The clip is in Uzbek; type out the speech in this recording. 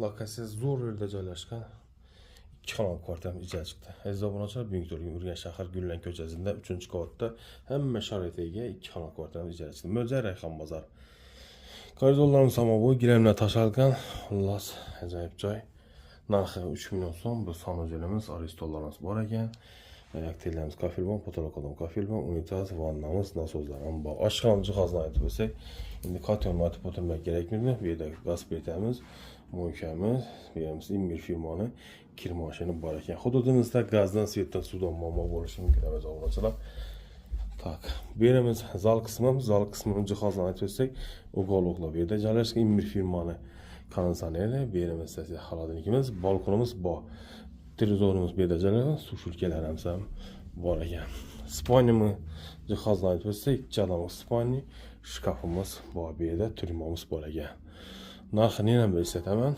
Lokasiya zo'r yerda joylashgan 2 xonali kvartiramiz ijara chiqdi. Aziz obunachilar, bugungi turgan Urganch shahar Gullan ko'chasida 3-qavatda hamma sharoitga ega 2 xonali kvartiramiz ijara chiqdi. Mo'ljal Rayhon bozor. Koridorlarimiz samovoy, gilamlar tashalgan. Xullas, ajoyib joy. Narxi 3 million so'm. Bu sanuzilimiz, aristollarimiz bor ekan. Aktivlarimiz kafilbon, potolokodon kafilbon, unitaz, vannamiz, nasozlarimiz bor. Oshxona jihozini aytib o'tsak, endi kotyonni aytib o'tirmak kerakmi? Bu yerda gaz plitamiz, mo'ykamiz, bu yerimiz Imbir firmani kir mashini bor ekan. Hududimizda gazdan, svetdan, suvdan muammo bo'lishi mumkin emas obunachilar. Tak, bu yerimiz zal qismini jihozini aytib o'tsak, uголокlar bu yerda joylashgan Imbir firmani konditsionerlar, bu yerimiz esa xolodilnikimiz, balkonimiz bor. Televizorimiz bu yerda joylashgan, suv shulkalarimiz ham bor ekan. Spalnyami jihozini aytib o'tsak, 2 odamlik spalni, shkafimiz bor bu yerda, turmamiz bor ekan. Narxini ham eslayman.